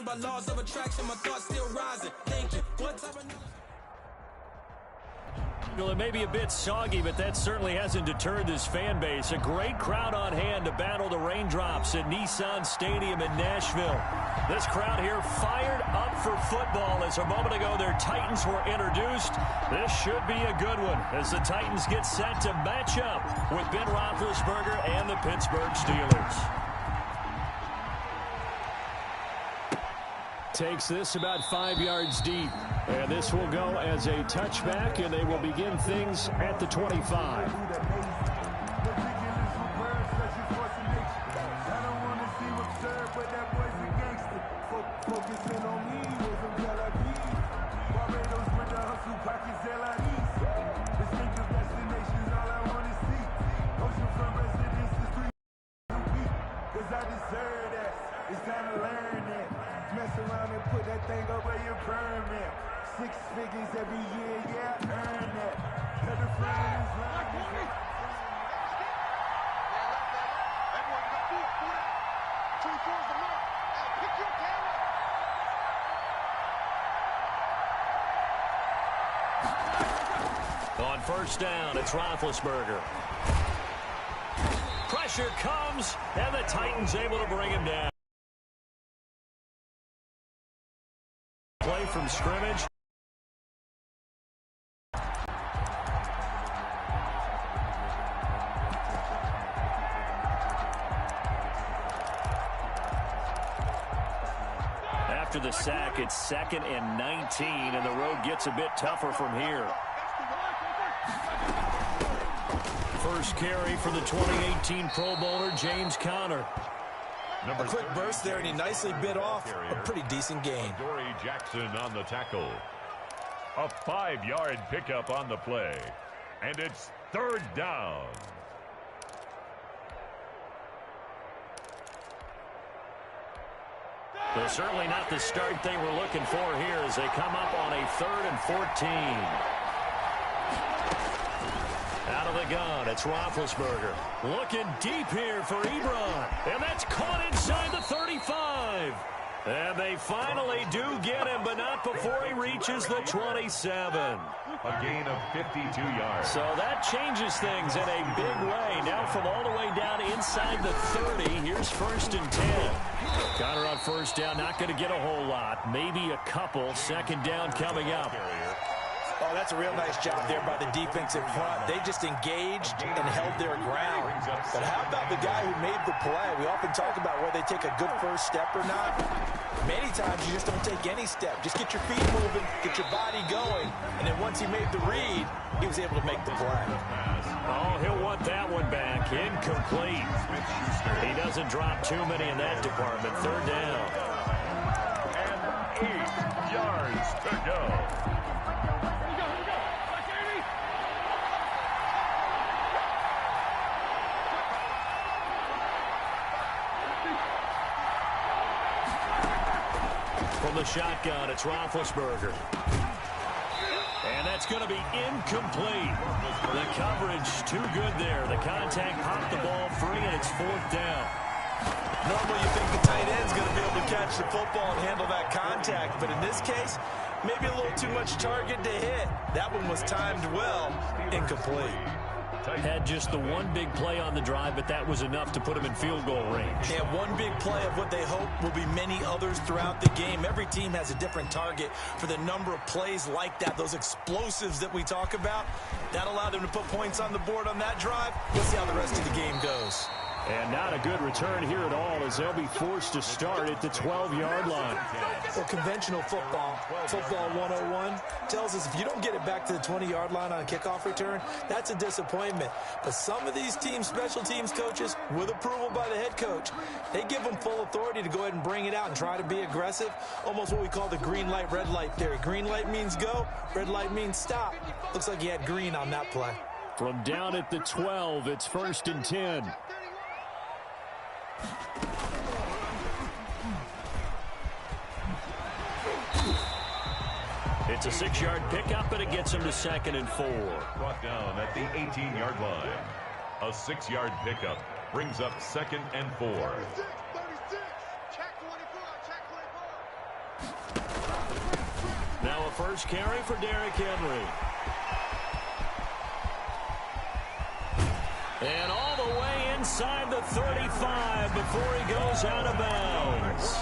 Blinded by laws of attraction, my thoughts still rising. Thank you. What type of... Well, it may be a bit soggy, but that certainly hasn't deterred this fan base. A great crowd on hand to battle the raindrops at Nissan Stadium in Nashville. This crowd here fired up for football as a moment ago their Titans were introduced. This should be a good one as the Titans get set to match up with Ben Roethlisberger and the Pittsburgh Steelers. Takes this about 5 yards deep. And this will go as a touchback, and they will begin things at the 25. It's time to learn that. Mess around and put that thing over your permit. 6 figures every year, yeah, earn that. Cut the friend is lying. On first down, it's Roethlisberger. Pressure comes, and the Titans able to bring him down. Play from scrimmage. After the sack, it's 2nd and 19, and the road gets a bit tougher from here. First carry for the 2018 Pro Bowler, James Conner. A quick burst there, and he nicely bit off a pretty decent gain. Dory Jackson on the tackle. A 5-yard pickup on the play. And it's 3rd down. Well, certainly not the start they were looking for here as they come up on a 3rd and 14. Out of the gun, it's Roethlisberger. Looking deep here for Ebron. And that's caught inside the 35. And they finally do get him, but not before he reaches the 27. A gain of 52 yards. So that changes things in a big way. Now from all the way down inside the 30, here's 1st and 10. Conner on first down, not going to get a whole lot. Maybe a couple. 2nd down coming up. Oh, that's a real nice job there by the defensive front. They just engaged and held their ground. But how about the guy who made the play? We often talk about whether they take a good first step or not. Many times you just don't take any step. Just get your feet moving, get your body going. And then once he made the read, he was able to make the play. Oh, he'll want that one back. Incomplete. He doesn't drop too many in that department. 3rd down. And 8 yards to go. From the shotgun, it's Roethlisberger. And that's going to be incomplete. The coverage too good there. The contact popped the ball free, and it's 4th down. Normally you think the tight end's going to be able to catch the football and handle that contact, but in this case, maybe a little too much target to hit. That one was timed well, incomplete. Had just the one big play on the drive, but that was enough to put him in field goal range. They have one big play of what they hope will be many others throughout the game. Every team has a different target for the number of plays like that, those explosives that we talk about. That allowed them to put points on the board on that drive. We'll see how the rest of the game goes. And not a good return here at all as they'll be forced to start at the 12-yard line. Well, conventional football 101, tells us if you don't get it back to the 20-yard line on a kickoff return, that's a disappointment. But some of these teams, special teams coaches, with approval by the head coach, they give them full authority to go ahead and bring it out and try to be aggressive, almost what we call the green light, red light theory. Green light means go, red light means stop. Looks like he had green on that play. From down at the 12, it's 1st and 10. It's a 6-yard pickup, but it gets him to 2nd and 4. Brought down at the 18-yard line. A 6-yard pickup brings up 2nd and 4. Now a first carry for Derrick Henry. And all the way inside the 35 before he goes out of bounds.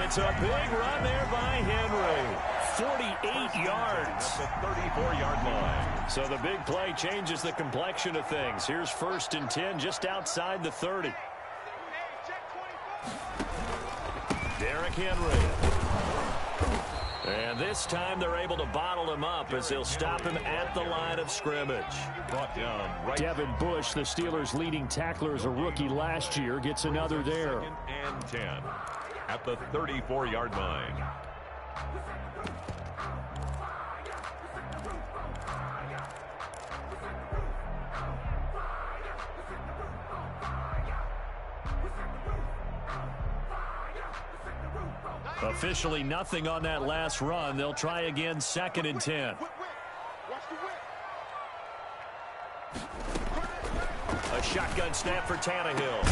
It's a big run there by Henry. 48 yards. At the 34-yard line. So the big play changes the complexion of things. Here's 1st and 10 just outside the 30. Derrick Henry. And this time they're able to bottle him up as they'll stop him at the line of scrimmage. Brought down right. Devin Bush, the Steelers' leading tackler as a rookie last year, gets another there. 2nd and 10 at the 34-yard line. Officially nothing on that last run. They'll try again 2nd and 10. A shotgun snap for Tannehill.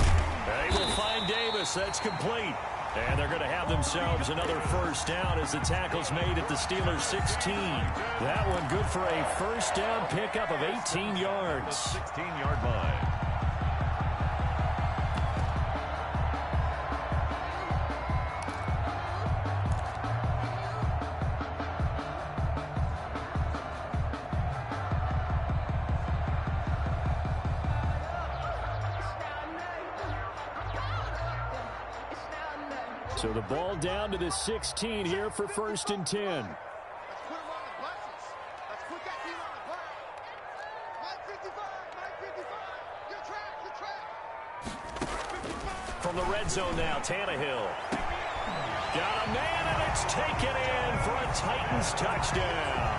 They will find Davis. That's complete. And they're going to have themselves another first down as the tackle's made at the Steelers' 16. That one good for a first down pickup of 18 yards. 16-yard line. So the ball down to the 16 here for 1st and 10. From the red zone now, Tannehill. Got a man, and it's taken in for a Titans touchdown.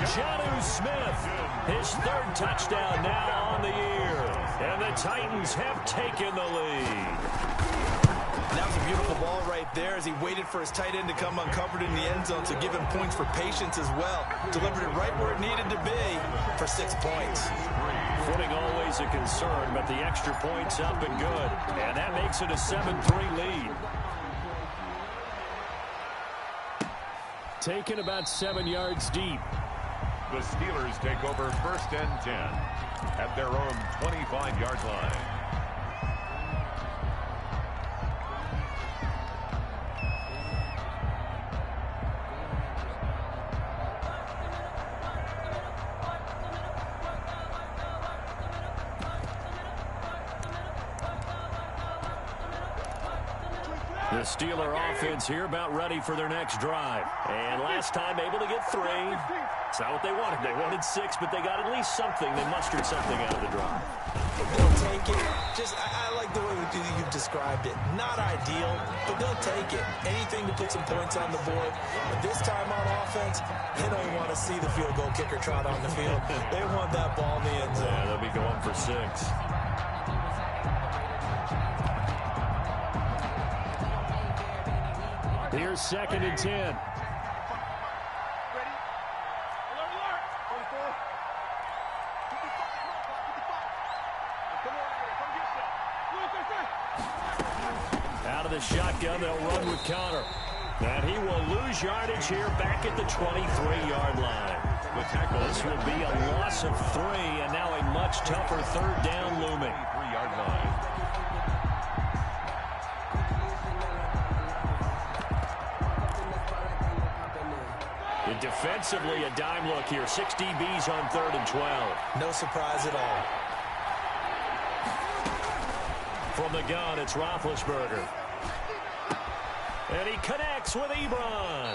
Jonnu Smith, his 3rd touchdown now on the year. And the Titans have taken the lead. That was a beautiful ball right there as he waited for his tight end to come uncovered in the end zone to give him points for patience as well. Delivered it right where it needed to be for 6 points. Footing always a concern, but the extra point's up and good. And that makes it a 7-3 lead. Taken about 7 yards deep. The Steelers take over 1st and 10 at their own 25-yard line. The Steeler offense here about ready for their next drive. And last time able to get 3. It's not what they wanted. They wanted 6, but they got at least something. They mustered something out of the drive. They'll take it. I like the way you've described it. Not ideal, but they'll take it. Anything to put some points on the board. But this time on offense, they don't want to see the field goal kicker trot on the field. They want that ball in the end zone. Yeah, they'll be going for 6. Here's 2nd and 10. Out of the shotgun, they'll run with Connor. And he will lose yardage here back at the 23-yard line. This will be a loss of 3, and now a much tougher 3rd down looming. 3-yard line. Defensively, a dime look here. 6 DBs on 3rd and 12. No surprise at all. From the gun, it's Roethlisberger. And he connects with Ebron.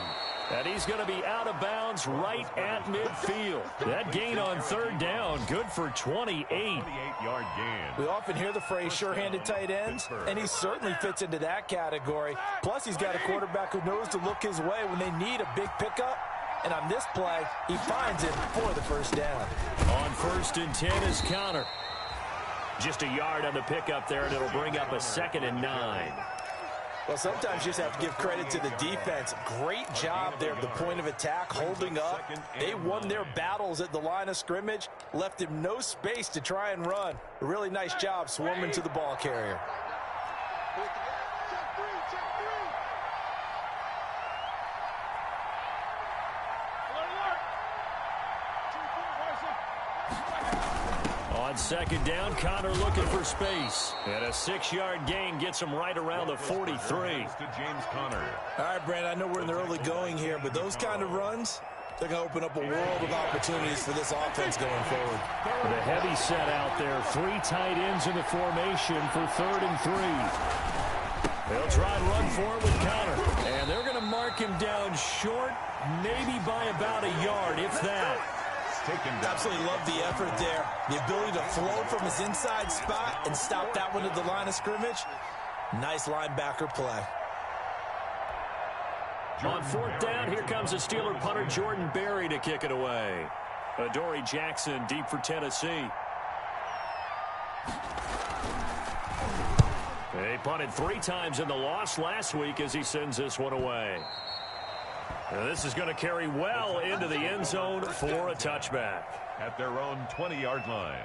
And he's going to be out of bounds right at midfield. That gain on 3rd down, good for 28. 28-yard gain. We often hear the phrase sure-handed tight ends, and he certainly fits into that category. Plus, he's got a quarterback who knows to look his way when they need a big pickup. And on this play, he finds it for the first down. On 1st and 10 is Connor. Just a yard on the pickup there, and it'll bring up a 2nd and 9. Well, sometimes you just have to give credit to the defense. Great job there at the point of attack, holding up. They won their battles at the line of scrimmage, left him no space to try and run. A really nice job swarming to the ball carrier. On second down, Connor looking for space. And a 6-yard gain gets him right around the 43. To James Conner. All right, Brandon, I know we're in the early going here, but those kind of runs, they're going to open up a world of opportunities for this offense going forward. The heavy set out there. 3 tight ends in the formation for 3rd and 3. They'll try and run for it with Connor. And they're going to mark him down short, maybe by about a yard, if that. Absolutely love the effort there. The ability to flow from his inside spot and stop that one at the line of scrimmage. Nice linebacker play. On 4th down, here comes the Steeler punter Jordan Berry to kick it away. Adoree Jackson deep for Tennessee. They punted 3 times in the loss last week as he sends this one away. Now this is going to carry well into the end zone for a touchback. At their own 20-yard line.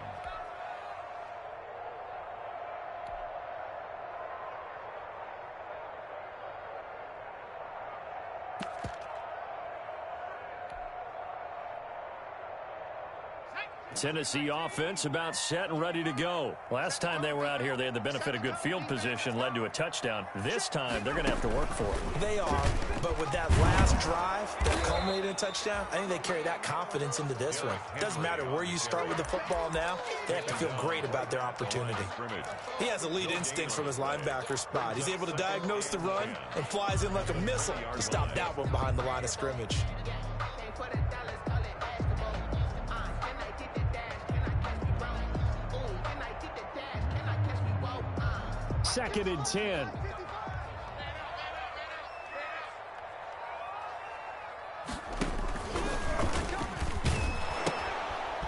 Tennessee offense about set and ready to go. Last time they were out here, they had the benefit of good field position, led to a touchdown. This time, they're going to have to work for it. They are, but with that last drive that culminated in a touchdown, I think they carry that confidence into this one. It doesn't matter where you start with the football now, they have to feel great about their opportunity. He has elite instincts from his linebacker spot. He's able to diagnose the run and flies in like a missile to stop that one behind the line of scrimmage. 2nd and 10.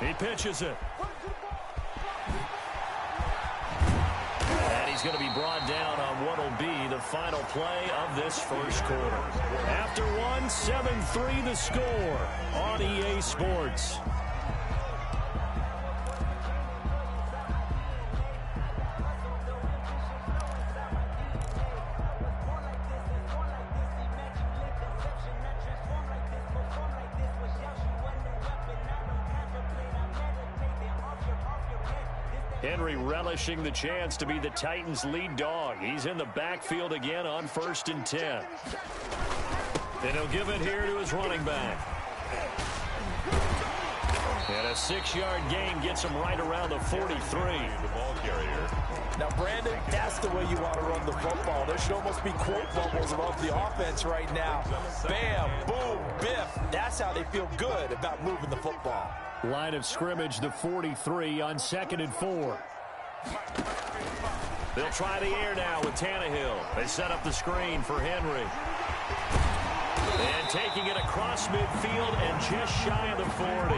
He pitches it. And he's going to be brought down on what will be the final play of this first quarter. After one, 7-3 the score on EA Sports. Henry relishing the chance to be the Titans' lead dog. He's in the backfield again on 1st and 10. And he'll give it here to his running back. And a 6-yard gain gets him right around the 43. The ball carrier. Now, Brandon, that's the way you want to run the football. There should almost be quote bubbles above the offense right now. Bam, boom, biff. That's how they feel good about moving the football. Line of scrimmage, the 43 on 2nd and 4. They'll try the air now with Tannehill. They set up the screen for Henry. And taking it across midfield and just shy of the 40.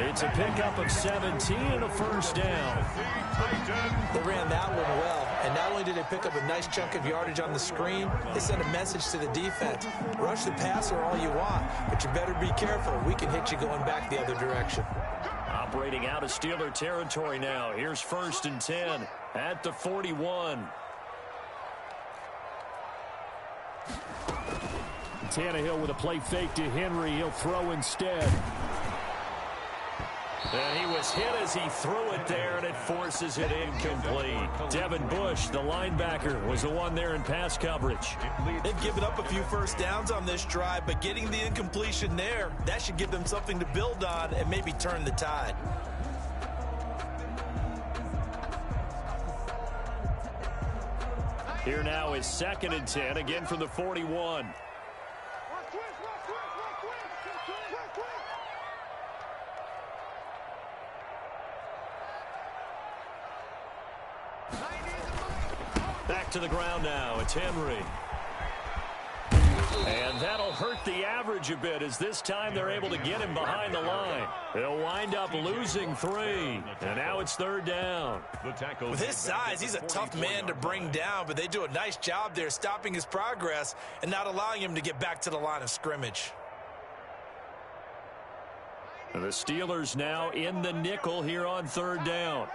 It's a pickup of 17 and a first down. They ran that one well, and not only did they pick up a nice chunk of yardage on the screen, they sent a message to the defense. Rush the passer all you want, but you better be careful. We can hit you going back the other direction. Operating out of Steeler territory now. Here's 1st and 10 at the 41. Tannehill with a play fake to Henry. He'll throw instead. And he was hit as he threw it there, and it forces it incomplete. Devin Bush, the linebacker, was the one there in pass coverage. They've given up a few first downs on this drive, but getting the incompletion there, that should give them something to build on and maybe turn the tide. Here now is 2nd and 10, again from the 41. Back to the ground now. It's Henry. And that'll hurt the average a bit as this time they're able to get him behind the line. They'll wind up losing 3. And now it's 3rd down. With his size, he's a tough man to bring down, but they do a nice job there stopping his progress and not allowing him to get back to the line of scrimmage. And the Steelers now in the nickel here on 3rd down.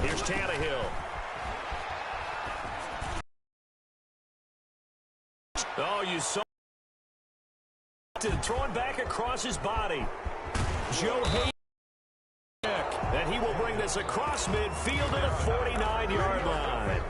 Here's Tannehill. throwing back across his body. Joe Hayden. And he will bring this across midfield to the 49-yard line.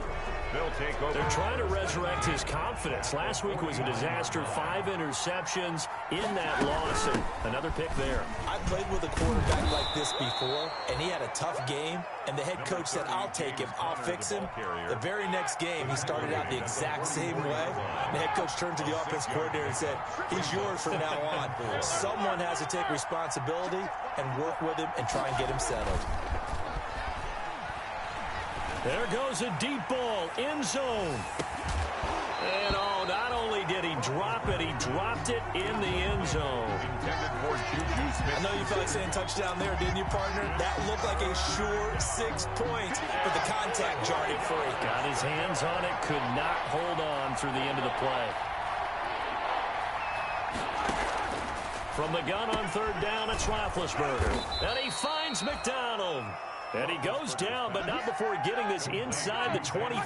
They'll take over. They're trying to resurrect his confidence. Last week was a disaster. 5 interceptions in that loss, and another pick there. I played with a quarterback like this before, and he had a tough game, and the head coach said, I'll take him, I'll fix him. The very next game, he started out the exact same way. The head coach turned to the offense coordinator and said, he's yours from now on. Someone has to take responsibility and work with him and try and get him settled. There goes a deep ball, end zone. And not only did he drop it, he dropped it in the end zone. I know you felt like saying touchdown there, didn't you, partner? That looked like a sure 6 points, but the contact jarred it free. Got his hands on it, could not hold on through the end of the play. From the gun on third down, it's Roethlisberger. And he finds McDonald. And he goes down, but not before getting this inside the 25.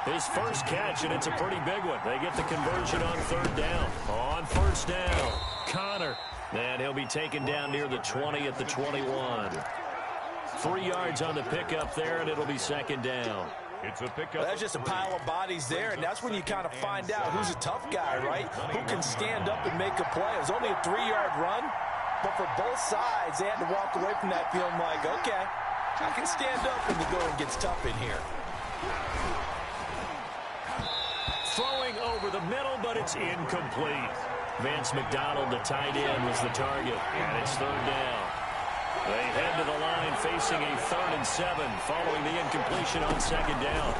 His first catch, and it's a pretty big one. They get the conversion on third down. On first down, Connor. And he'll be taken down near the 20 at the 21. 3 yards on the pickup there, and it'll be second down. It's a pickup. Well, that's just a pile of bodies there, and that's when you kind of find out who's a tough guy, right? Who can stand up and make a play. It was only a 3-yard run. But for both sides, they had to walk away from that feeling like, okay, I can stand up when the going gets tough in here. Throwing over the middle, but it's incomplete. Vance McDonald, the tight end, was the target, and it's third down. They head to the line facing a 3rd and 7 following the incompletion on second down.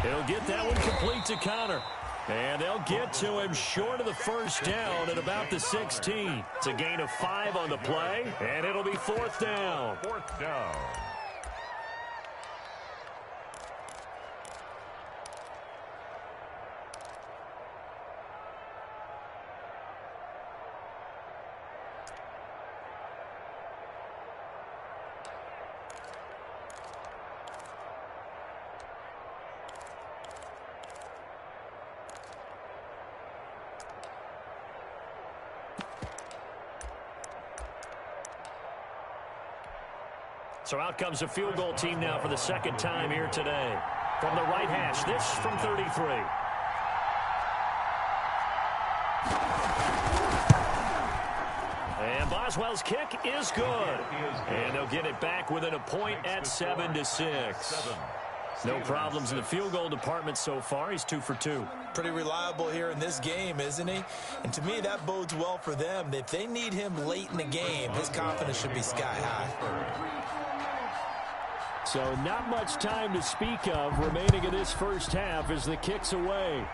He'll get that one complete to Connor. And they'll get to him short of the first down at about the 16. It's a gain of 5 on the play, and it'll be 4th down. 4th down. So out comes a field goal team now for the second time here today. From the right hash, this from 33. And Boswell's kick is good. And they'll get it back within a point at 7-6. No problems in the field goal department so far. He's 2 for 2. Pretty reliable here in this game, isn't he? And to me, that bodes well for them. If they need him late in the game, his confidence should be sky high. So not much time to speak of remaining in this first half as the kick's away.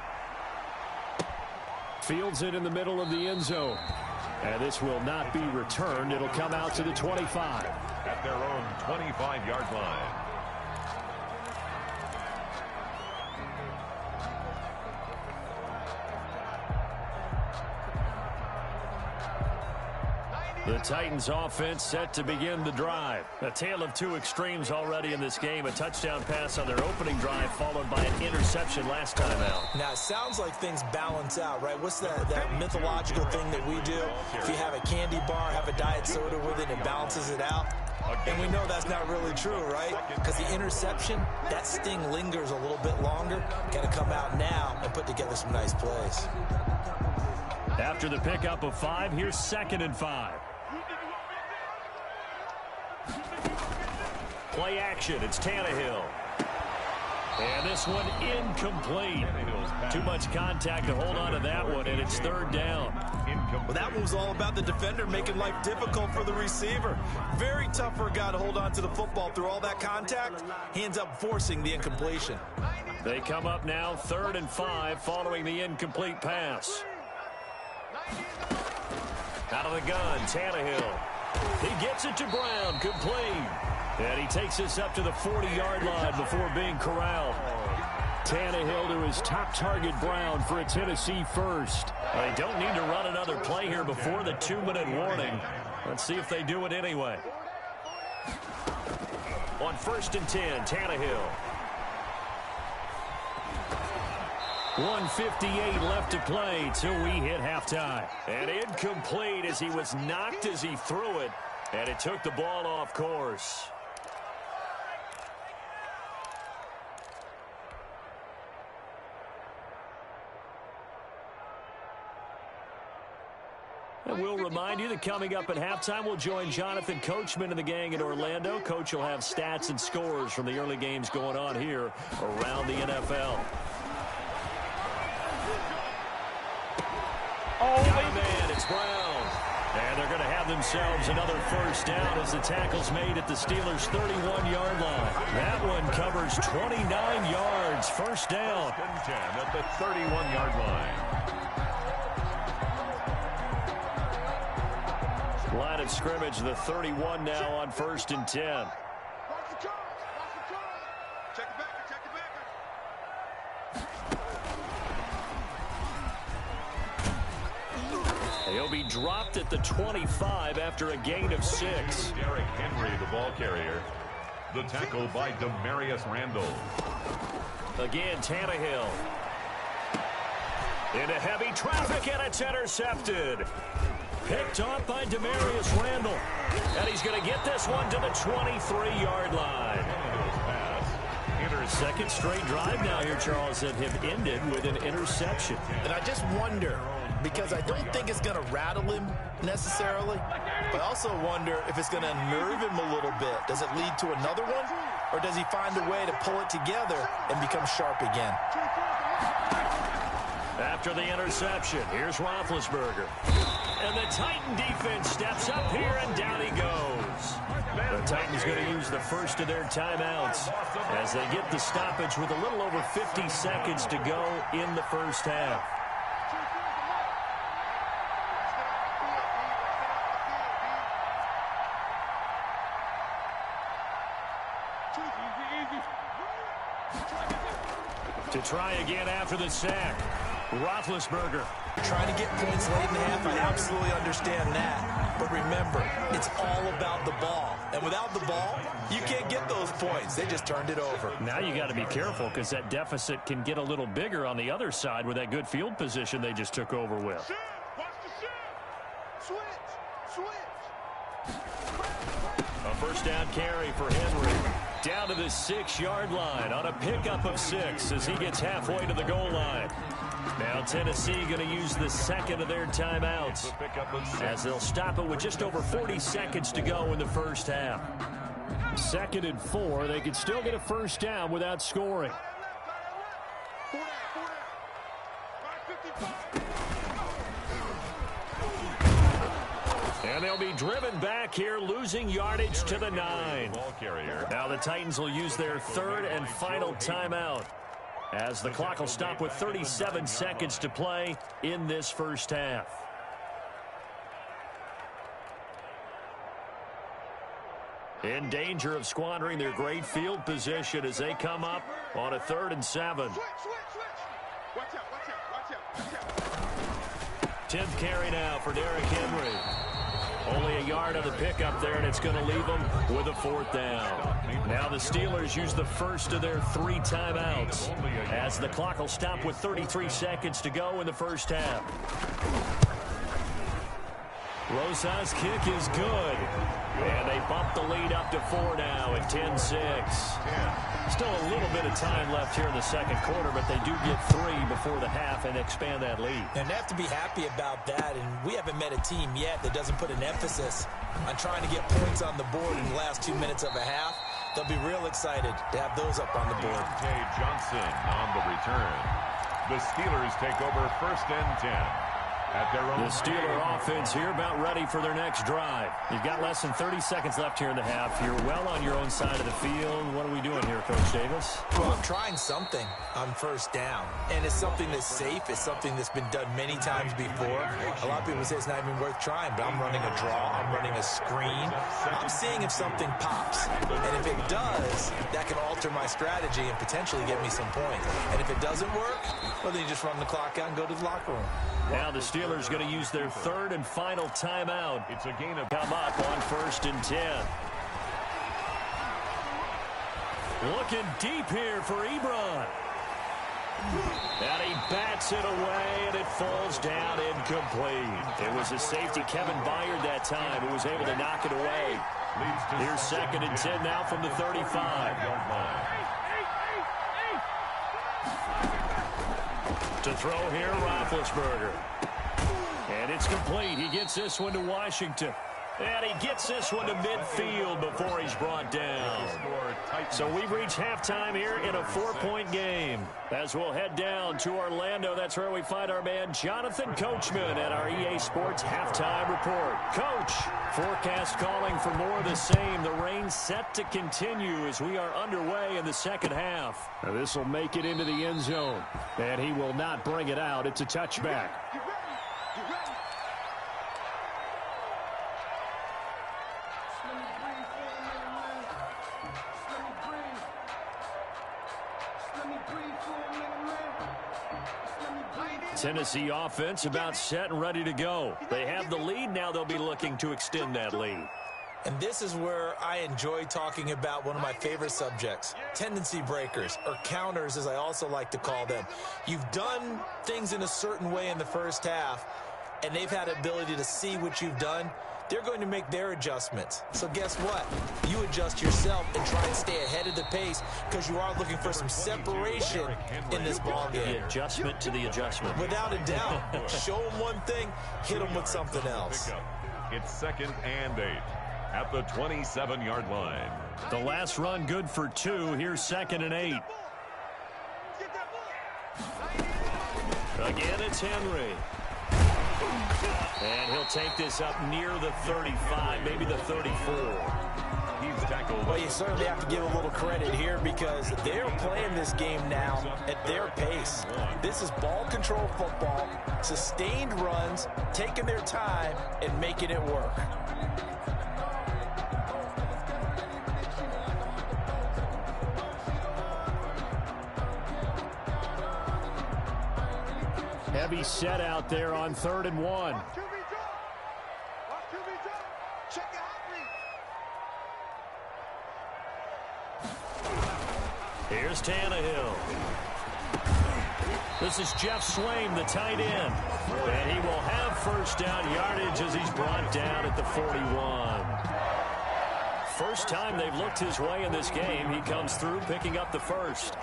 Fields it in the middle of the end zone. And this will not be returned. It'll come out to the 25. At their own 25-yard line. The Titans offense set to begin the drive. A tale of 2 extremes already in this game. A touchdown pass on their opening drive followed by an interception last time out. Now, it sounds like things balance out, right? What's that mythological thing that we do? If you have a candy bar, have a diet soda with it, it balances it out. And we know that's not really true, right? Because the interception, that sting lingers a little bit longer. Got to come out now and put together some nice plays. After the pickup of 5, here's 2nd and 5. Play action. It's Tannehill. And this one incomplete. Too much contact to hold on to that one, and it's 3rd down. Well, that one was all about the defender making life difficult for the receiver. Very tough for a guy to hold on to the football through all that contact. He ends up forcing the incompletion. They come up now 3rd and 5 following the incomplete pass. Out of the gun, Tannehill. He gets it to Brown, complete. And he takes this up to the 40-yard line before being corralled. Tannehill to his top target, Brown, for a Tennessee first. They don't need to run another play here before the 2-minute warning. Let's see if they do it anyway. On 1st and 10, Tannehill. 1:58 left to play till we hit halftime. And incomplete as he was knocked as he threw it, and it took the ball off course. And we'll remind you that coming up at halftime, we'll join Jonathan Coachman and the gang in Orlando. Coach will have stats and scores from the early games going on here around the NFL. Got a man, it's Brown. And they're going to have themselves another first down as the tackle's made at the Steelers' 31-yard line. That one covers 29 yards. First down. 10 at the 31-yard line. Line of scrimmage, the 31 now on 1st and 10. He'll be dropped at the 25 after a gain of 6. Derrick Henry, the ball carrier. The tackle by Demarius Randall. Again, Tannehill. Into heavy traffic, and it's intercepted. Picked off by Demarius Randall. And he's going to get this one to the 23-yard line. Second straight drive now here, Charles, that have ended with an interception. And I just wonder, because I don't think it's going to rattle him necessarily, but I also wonder if it's going to unnerve him a little bit. Does it lead to another one, or does he find a way to pull it together and become sharp again? After the interception, here's Roethlisberger. And the Titan defense steps up here, and down he goes. The Titans going to use the first of their timeouts as they get the stoppage with a little over 50 seconds to go in the first half. To try again after the sack, Roethlisberger. Trying to get points late in the half, I absolutely understand that. But remember, it's all about the ball. And without the ball, you can't get those points. They just turned it over. Now you got to be careful because that deficit can get a little bigger on the other side with that good field position they just took over with. A first down carry for Henry. Down to the 6-yard line on a pickup of 6 as he gets halfway to the goal line. Now Tennessee going to use the second of their timeouts as they'll stop it with just over 40 seconds to go in the first half. 2nd and 4. They could still get a first down without scoring. And they'll be driven back here, losing yardage to the 9. Now the Titans will use their third and final timeout as the clock will stop with 37 seconds to play in this first half. In danger of squandering their great field position as they come up on a 3rd and 7. 10th carry now for Derrick Henry. Only a yard on the pickup there, and it's going to leave them with a 4th down. Now the Steelers use the first of their 3 timeouts as the clock will stop with 33 seconds to go in the first half. Rosa's kick is good. And they bump the lead up to 4 now at 10-6. Still a little bit of time left here in the second quarter, but they do get 3 before the half and expand that lead. And they have to be happy about that, and we haven't met a team yet that doesn't put an emphasis on trying to get points on the board in the last 2 minutes of a half. They'll be real excited to have those up on the board. Jay Johnson on the return. The Steelers take over 1st and 10. The Steeler offense here about ready for their next drive. You've got less than 30 seconds left here in the half. You're well on your own side of the field. What are we doing here, Coach Davis? Well, I'm trying something on 1st down. And it's something that's safe. It's something that's been done many times before. A lot of people say it's not even worth trying, but I'm running a draw. I'm running a screen. I'm seeing if something pops. And if it does, that can alter my strategy and potentially get me some points. And if it doesn't work, well, then you just run the clock out and go to the locker room. Now the Steelers going to use their 3rd and final timeout. It's a gain of come up on 1st and 10. Looking deep here for Ebron. And he bats it away, and it falls down incomplete. It was a safety, Kevin Byard, that time, who was able to knock it away. Here's 2nd and 10 now from the 35. To throw here, Roethlisberger. And it's complete. He gets this one to Washington. And he gets this one to midfield before he's brought down. So we've reached halftime here in a 4-point game. As we'll head down to Orlando, that's where we find our man Jonathan Coachman at our EA Sports Halftime Report. Coach, forecast calling for more of the same. The rain set to continue as we are underway in the second half. This will make it into the end zone. And he will not bring it out. It's a touchback. Tennessee offense about set and ready to go. They have the lead. Now they'll be looking to extend that lead. And this is where I enjoy talking about one of my favorite subjects, tendency breakers, or counters as I also like to call them. You've done things in a certain way in the first half, and they've had the ability to see what you've done. They're going to make their adjustments. So guess what? You adjust yourself and try and stay ahead of the pace because you are looking for some separation in this ball game. The adjustment to the adjustment. Without a doubt. Show them one thing, hit them with something else. It's 2nd and 8 at the 27-yard line. The last run good for 2. Here's 2nd and 8. Again, it's Henry. And he'll take this up near the 35, maybe the 34. He's tackled. Well, you certainly have to give a little credit here because they're playing this game now at their pace. This is ball control football, sustained runs, taking their time, and making it work. Heavy set out there on 3rd and 1. Here's Tannehill. This is Jeff Swaim, the tight end. And he will have first down yardage as he's brought down at the 41. First time they've looked his way in this game. He comes through picking up the first.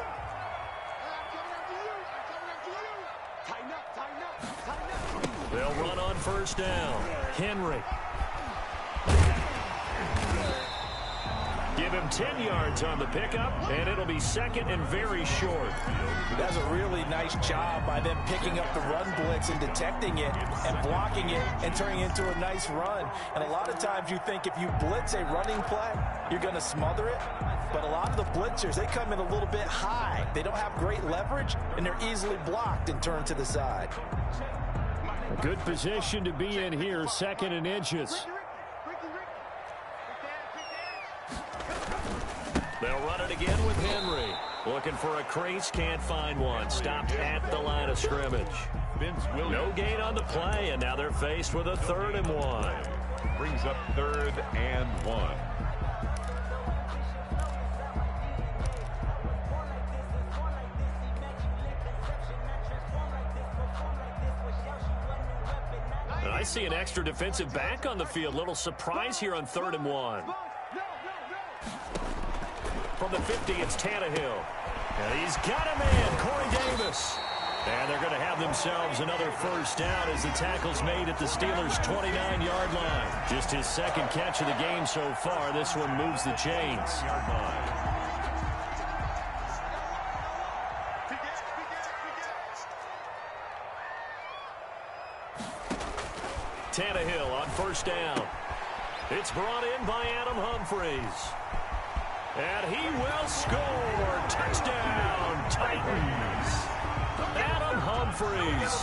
They'll run on first down. Henry. Give him 10 yards on the pickup, and it'll be 2nd and very short. That's a really nice job by them picking up the run blitz and detecting it and blocking it and turning it into a nice run. And a lot of times you think if you blitz a running play, you're going to smother it. But a lot of the blitzers, they come in a little bit high. They don't have great leverage, and they're easily blocked and turned to the side. A good position to be in here, 2nd and inches. They'll run it again with Henry. Looking for a crease, can't find one. Stopped at the line of scrimmage. No gain on the play, and now they're faced with a 3rd and 1. Brings up 3rd and 1. I see an extra defensive back on the field. Little surprise here on 3rd and 1. From the 50, it's Tannehill. And he's got a man, Corey Davis. And they're going to have themselves another first down as the tackle's made at the Steelers' 29-yard line. Just his 2nd catch of the game so far. This one moves the chains. Tannehill on first down. It's brought in by Adam Humphries. And he will score. Touchdown, Titans. Adam Humphries,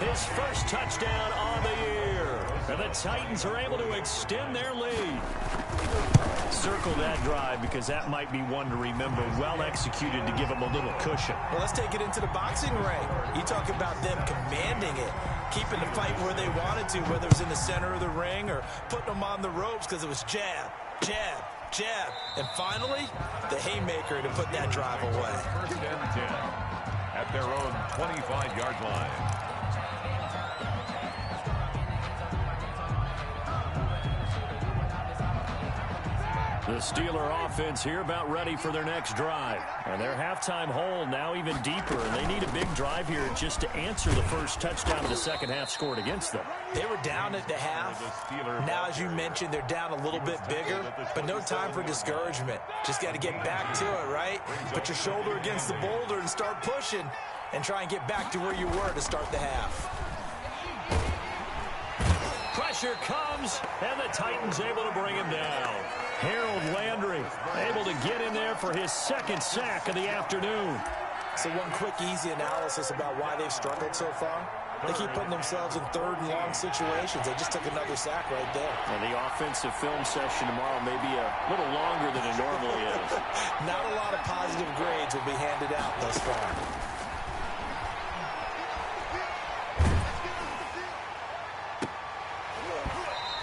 his first touchdown on the year. And the Titans are able to extend their lead. Circle that drive because that might be one to remember. Well executed to give them a little cushion. Well, let's take it into the boxing ring. You talk about them commanding it, keeping the fight where they wanted to, whether it was in the center of the ring or putting them on the ropes because it was jab, jab, jab. And finally, the haymaker to put that drive away. 1st and 10. at their own 25-yard line. The Steeler offense here about ready for their next drive. And their halftime hole now even deeper, and they need a big drive here just to answer the first touchdown of the second half scored against them. They were down at the half. Now, as you mentioned, they're down a little bit bigger, but no time for discouragement. Just got to get back to it, right? Put your shoulder against the boulder and start pushing and try and get back to where you were to start the half. Pressure comes, and the Titans able to bring him down. Harold Landry able to get in there for his second sack of the afternoon. So one quick, easy analysis about why they've struggled so far. They keep putting themselves in third and long situations. They just took another sack right there. And the offensive film session tomorrow may be a little longer than it normally is. Not a lot of positive grades will be handed out thus far.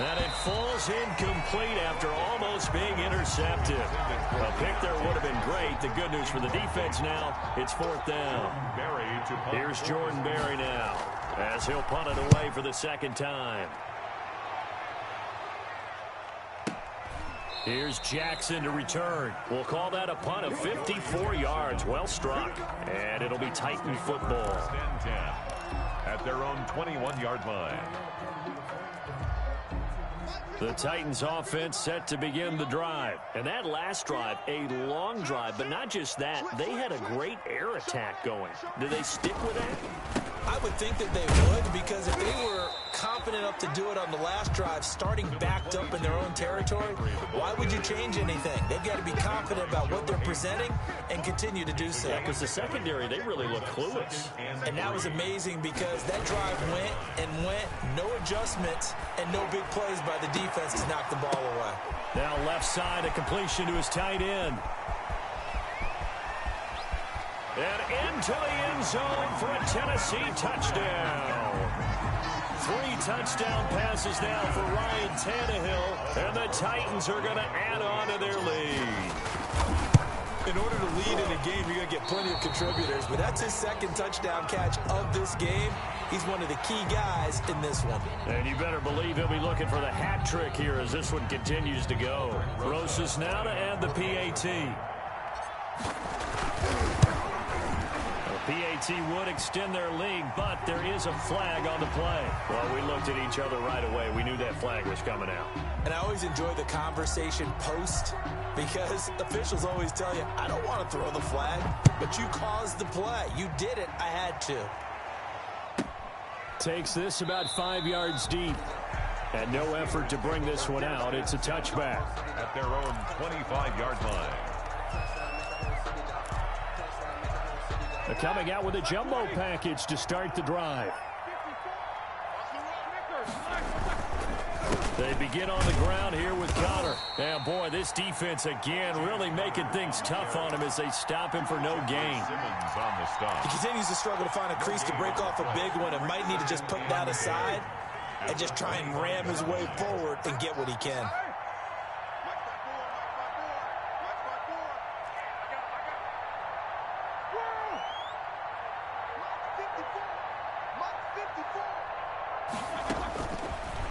And it falls incomplete after almost being intercepted. A pick there would have been great. The good news for the defense now, it's fourth down. Here's Jordan Berry now as he'll punt it away for the second time. Here's Jackson to return. We'll call that a punt of 54 yards. Well struck. And it'll be Titan football. At their own 21-yard line. The Titans offense set to begin the drive. And that last drive, a long drive, but not just that. They had a great air attack going. Do they stick with that? I would think that they would, because if they were confident enough to do it on the last drive, starting backed up in their own territory, why would you change anything? They've got to be confident about what they're presenting and continue to do so. Yeah, because the secondary, they really look clueless. And that was amazing because that drive went and went, no adjustments, and no big plays by the defense to knock the ball away. Now left side, a completion to his tight end. And into the end zone for a Tennessee touchdown. 3 touchdown passes now for Ryan Tannehill. And the Titans are going to add on to their lead. In order to lead in a game, you're going to get plenty of contributors. But that's his second touchdown catch of this game. He's one of the key guys in this one. And you better believe he'll be looking for the hat trick here as this one continues to go. Rosas now to add the PAT. PAT would extend their lead, but there is a flag on the play. Well, we looked at each other right away. We knew that flag was coming out. And I always enjoy the conversation post, because officials always tell you, I don't want to throw the flag, but you caused the play. You did it. I had to. Takes this about 5 yards deep. And no effort to bring this one out. It's a touchback. At their own 25-yard line. They're coming out with a jumbo package to start the drive. They begin on the ground here with Connor. And boy, this defense again really making things tough on him as they stop him for no gain. Simmons on the stop. He continues to struggle to find a crease to break off a big one and might need to just put that aside and just try and ram his way forward and get what he can.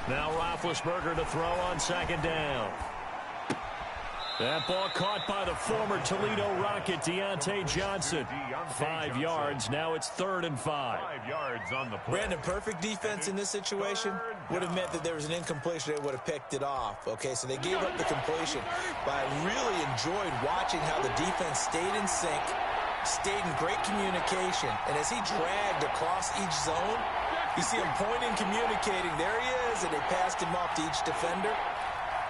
Now Roethlisberger to throw on second down. That ball caught by the former Toledo Rocket, Deontay Johnson. 5 yards. Now it's 3rd and 5. 5 yards on the play. Brandon, perfect defense in this situation would have meant that there was an incompletion. They would have picked it off. Okay, so they gave up the completion. But I really enjoyed watching how the defense stayed in sync, stayed in great communication. And as he dragged across each zone, you see him pointing, communicating. There he is, and they passed him off to each defender.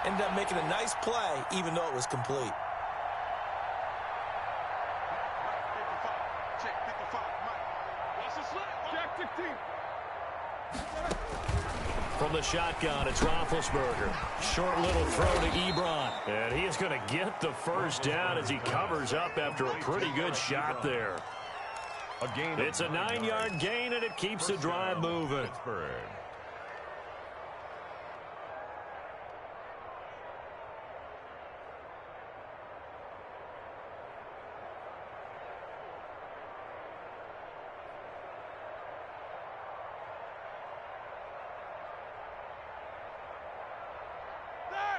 Ended up making a nice play, even though it was complete. From the shotgun, it's Roethlisberger. Short little throw to Ebron. And he is going to get the first down as he covers up after a pretty good shot there. It's a 9-yard gain, and it keeps the drive moving.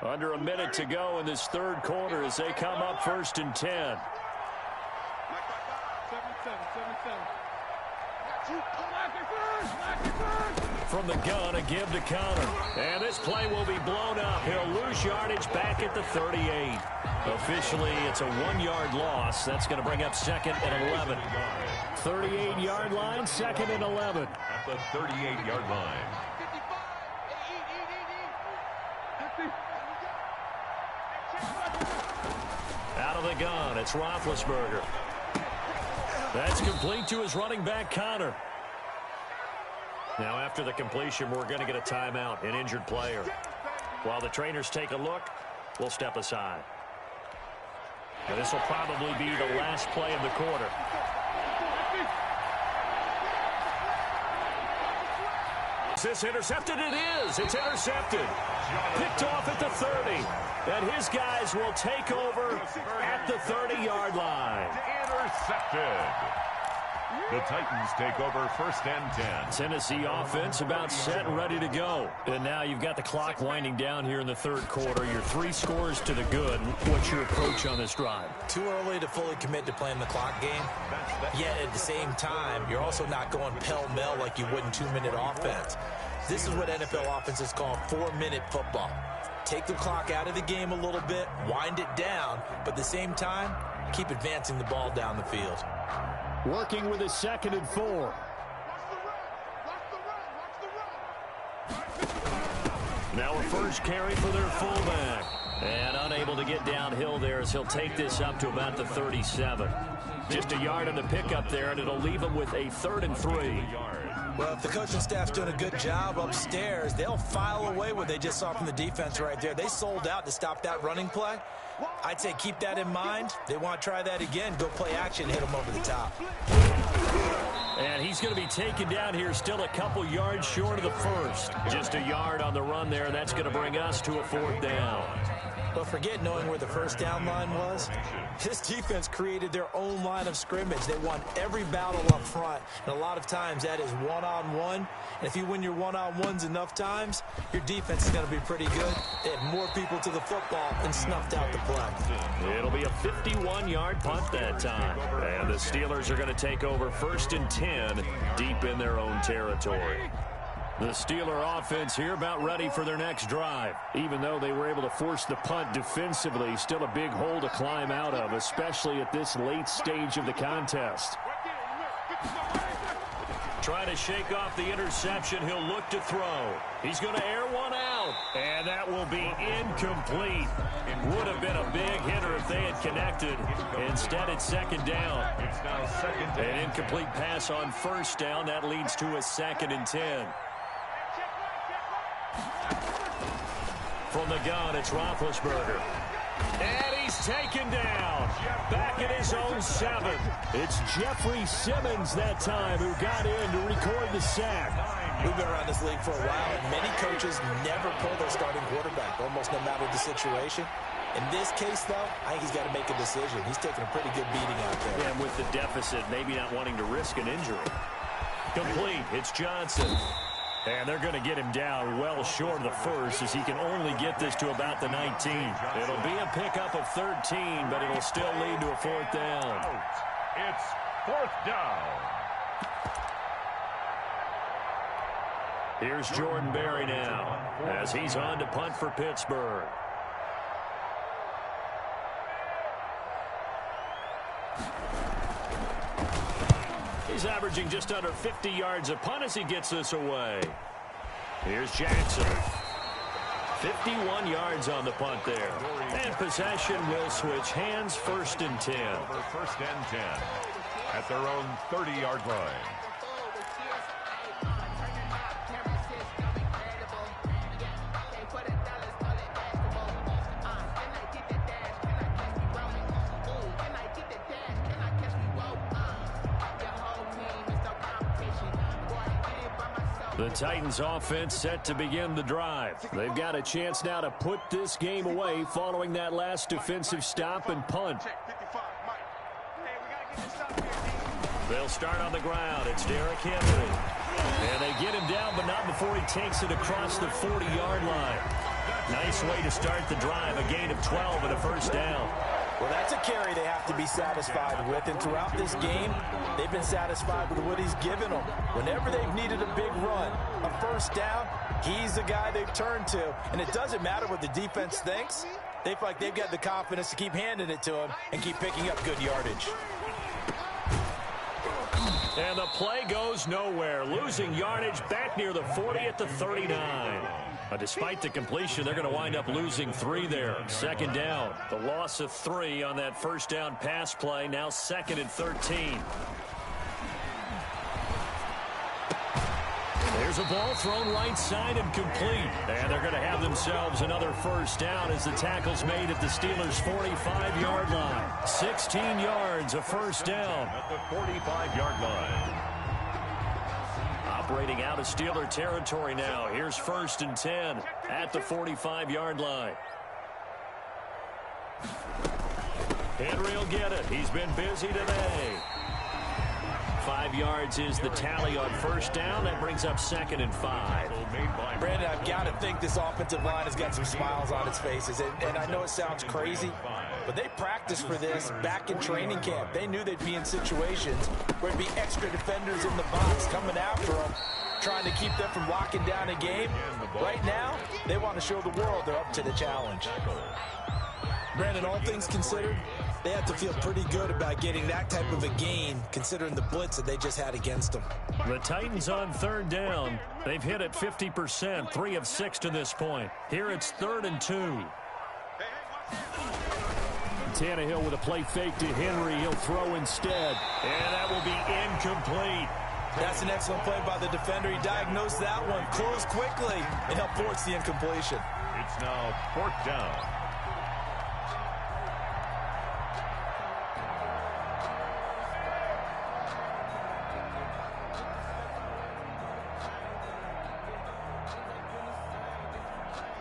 Under a minute to go in this third quarter as they come up 1st and 10. From the gun, a give to Connor. And this play will be blown up. He'll lose yardage back at the 38. Officially, it's a 1-yard loss. That's going to bring up 2nd and 11. 38-yard line, 2nd and 11. At the 38-yard line. Out of the gun, it's Roethlisberger. That's complete to his running back, Connor. Now, after the completion, we're going to get a timeout, an injured player. While the trainers take a look, we'll step aside. And this will probably be the last play of the quarter. Is this intercepted? It is. It's intercepted. Picked off at the 30. And his guys will take over at the 30-yard line. Intercepted. The Titans take over 1st and 10. Tennessee offense about set and ready to go. And now you've got the clock winding down here in the third quarter. Your 3 scores to the good. What's your approach on this drive? Too early to fully commit to playing the clock game. Yet at the same time, you're also not going pell-mell like you would in 2-minute offense. This is what NFL offenses call 4-minute football. Take the clock out of the game a little bit, wind it down, but at the same time, keep advancing the ball down the field. Working with a 2nd and 4. Now a first carry for their fullback. And unable to get downhill there as he'll take this up to about the 37. Just a yard on the pickup there, and it'll leave him with a 3rd and 3. Well, if the coaching staff's doing a good job upstairs, they'll file away what they just saw from the defense right there. They sold out to stop that running play. I'd say keep that in mind. They want to try that again. Go play action, hit them over the top. And he's going to be taken down here still a couple yards short of the first. Just a yard on the run there. That's going to bring us to a 4th down. But forget knowing where the first down line was. This defense created their own line of scrimmage. They won every battle up front. And a lot of times that is one-on-one. And if you win your one-on-ones enough times, your defense is going to be pretty good. They had more people to the football and snuffed out the play. It'll be a 51-yard punt that time. And the Steelers are going to take over 1st and 10 deep in their own territory. The Steeler offense here about ready for their next drive. Even though they were able to force the punt defensively, still a big hole to climb out of, especially at this late stage of the contest. Trying to shake off the interception, he'll look to throw. He's going to air one out, and that will be incomplete. It would have been a big hitter if they had connected. Instead, it's 2nd down. It's now 2nd down. An incomplete pass on 1st down. That leads to a 2nd and 10. From the gun, it's Roethlisberger. And he's taken down. Back at his own 7. It's Jeffrey Simmons that time who got in to record the sack. We've been around this league for a while, and many coaches never pull their starting quarterback, almost no matter the situation. In this case, though, I think he's got to make a decision. He's taking a pretty good beating out there. And with the deficit, maybe not wanting to risk an injury. Complete. It's Johnson. And they're going to get him down well short of the first as he can only get this to about the 19. It'll be a pickup of 13, but it'll still lead to a 4th down. It's 4th down. Here's Jordan Berry now as he's on to punt for Pittsburgh. He's averaging just under 50 yards a punt as he gets this away. Here's Jackson. 51 yards on the punt there. And possession will switch hands, 1st and 10. 1st and 10 at their own 30-yard line. The Titans offense set to begin the drive. They've got a chance now to put this game away following that last defensive stop and punt. They'll start on the ground. It's Derrick Henry. And they get him down, but not before he takes it across the 40-yard line. Nice way to start the drive, a gain of 12 and a first down. Well, that's a carry they have to be satisfied with, and throughout this game, they've been satisfied with what he's given them. Whenever they've needed a big run, a first down, he's the guy they've turned to. And it doesn't matter what the defense thinks. They feel like they've got the confidence to keep handing it to him and keep picking up good yardage. And the play goes nowhere, losing yardage back near the 40 at the 39. Despite the completion, they're going to wind up losing 3 there. Second down. The loss of 3 on that first down pass play. Now second and 13. There's a ball thrown right side and complete. And they're going to have themselves another first down as the tackle's made at the Steelers' 45-yard line. 16 yards, a first down. At the 45-yard line. Operating out of Steeler territory now. Here's first and 10 at the 45-yard line. Henry will get it. He's been busy today. 5 yards is the tally on first down. That brings up second and 5. Brandon, I've got to think this offensive line has got some smiles on its faces. And I know it sounds crazy, but they practiced for this back in training camp. They knew they'd be in situations where there'd be extra defenders in the box coming after them, trying to keep them from locking down a game. Right now, they want to show the world they're up to the challenge. Brandon, all things considered, they have to feel pretty good about getting that type of a gain, considering the blitz that they just had against them. The Titans on third down. They've hit it 50%, 3 of 6 to this point. Here it's 3rd and 2. Tannehill with a play fake to Henry. He'll throw instead. And that will be incomplete. That's an excellent play by the defender. He diagnosed that one, closed quickly, and helped force the incompletion. It's now 4th down.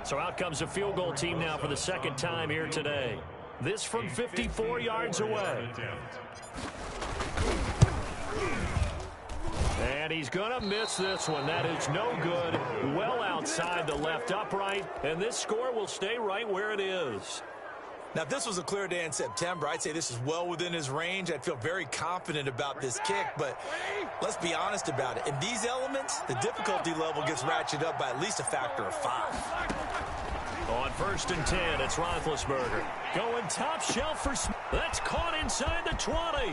So out comes a field goal team now for the second time here today. This from 54 yards away. And he's going to miss this one. That is no good. Well outside the left upright. And this score will stay right where it is. Now, if this was a clear day in September, I'd say this is well within his range. I'd feel very confident about this kick, but let's be honest about it. In these elements, the difficulty level gets ratcheted up by at least a factor of 5. On 1st and 10, it's Roethlisberger. Going top shelf for Smith. That's caught inside the 20.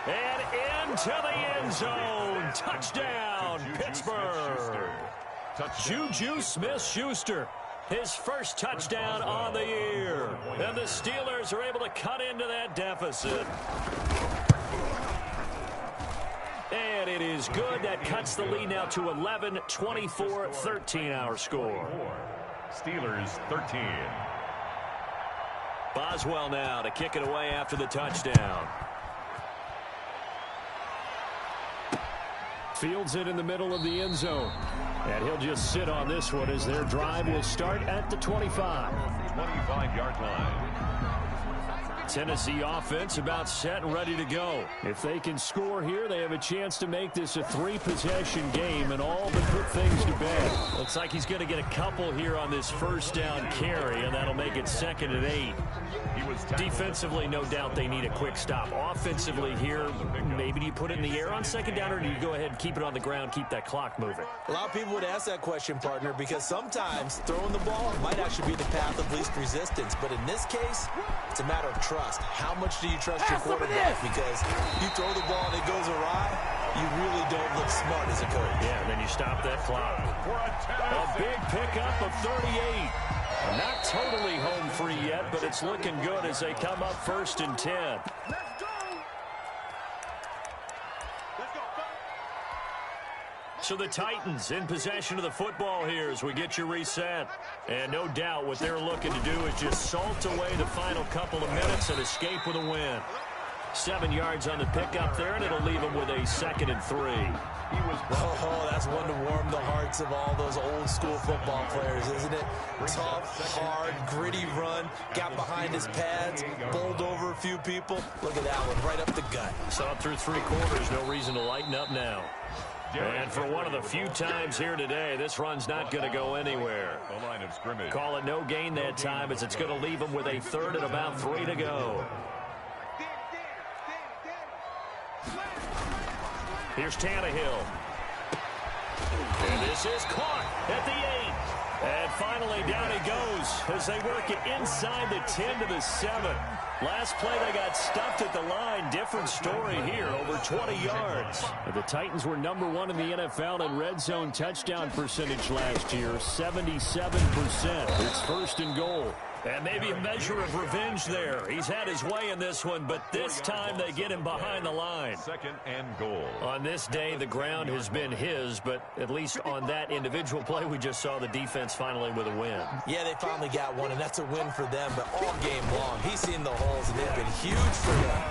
And into the end zone. Touchdown, Pittsburgh. Juju Smith-Schuster. His first touchdown on the year. And the Steelers are able to cut into that deficit. And it is good. That cuts the lead now to 11, 24, 13 our score. Steelers 13. Boswell now to kick it away after the touchdown. Fields it in the middle of the end zone. And he'll just sit on this one as their drive will start at the 25. 25-yard line. Tennessee offense about set and ready to go. If they can score here, they have a chance to make this a 3-possession game and all but put things to bed. Looks like he's going to get a couple here on this first down carry, and that'll make it 2nd and 8. Defensively, no doubt they need a quick stop. Offensively here, maybe do you put it in the air on 2nd down, or do you go ahead and keep it on the ground, keep that clock moving? A lot of people would ask that question, partner, because sometimes throwing the ball might actually be the path of least resistance. But in this case, it's a matter of trust. How much do you trust your quarterback? Because you throw the ball and it goes awry, you really don't look smart as a coach. Yeah, and then you stop that clock. A big pickup of 38. Not totally home free yet, but it's looking good as they come up 1st and 10. So the Titans in possession of the football here as we get you reset. And no doubt what they're looking to do is just salt away the final couple of minutes and escape with a win. 7 yards on the pickup there, and it'll leave them with a 2nd and 3. Oh, that's one to warm the hearts of all those old school football players, isn't it? Tough, hard, gritty run, got behind his pads, bowled over a few people. Look at that one, right up the gut. Saw it through 3 quarters, no reason to lighten up now. And for one of the few times here today, this run's not going to go anywhere. The line of scrimmage. Call it no gain that time, as it's going to leave him with a third and about 3 to go. Here's Tannehill. And this is caught at the 8. And finally down he goes as they work it inside the 10 to the 7. Last play they got stuffed at the line. Different story here, over 20 yards. The Titans were number 1 in the NFL in red zone touchdown percentage last year, 77%. It's first and goal. And maybe a measure of revenge there. He's had his way in this one, but this time they get him behind the line. Second and goal. On this day, the ground has been his, but at least on that individual play, we just saw the defense finally with a win. Yeah, they finally got one, and that's a win for them, but all game long, he's seen the holes, and they've been huge for them.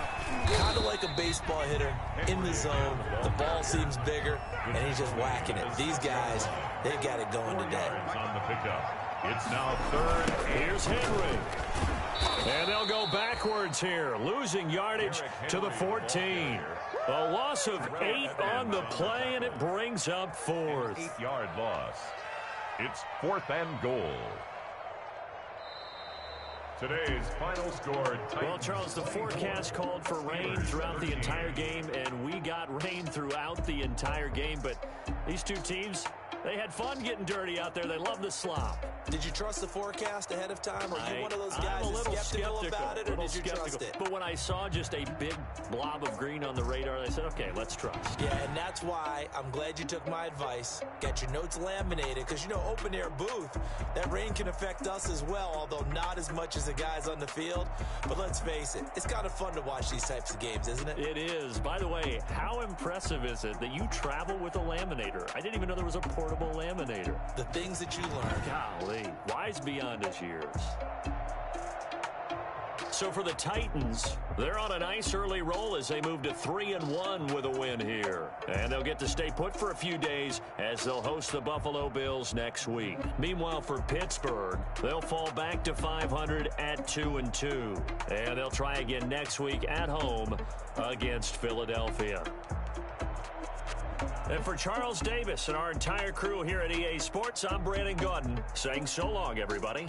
Kind of like a baseball hitter in the zone. The ball seems bigger, and he's just whacking it. These guys, they've got it going today. On the pickup. It's now third. Here's Henry. And they'll go backwards here, losing yardage to the 14. A loss of 8 on the play, and it brings up 4th. 8-yard loss. It's 4th and goal. Today's final score. Well, Charles, the forecast called for rain throughout the entire game, and we got rain throughout the entire game. But these two teams, they had fun getting dirty out there. They love the slop. Did you trust the forecast ahead of time? Or are you one of those guys that's skeptical about it, or did you trust it? But when I saw just a big blob of green on the radar, I said, okay, let's trust. Yeah, and that's why I'm glad you took my advice. Get your notes laminated, because, you know, open-air booth, that rain can affect us as well, although not as much as the guys on the field. But let's face it, it's kind of fun to watch these types of games, isn't it? It is. By the way, how impressive is it that you travel with a laminator? I didn't even know there was a portable laminator. The things that you learn. Golly. Wise beyond his years. So for the Titans, they're on a nice early roll as they move to 3-1 with a win here. And they'll get to stay put for a few days as they'll host the Buffalo Bills next week. Meanwhile, for Pittsburgh, they'll fall back to 500 at 2-2. And they'll try again next week at home against Philadelphia. And for Charles Davis and our entire crew here at EA Sports, I'm Brandon Gaudin saying so long, everybody.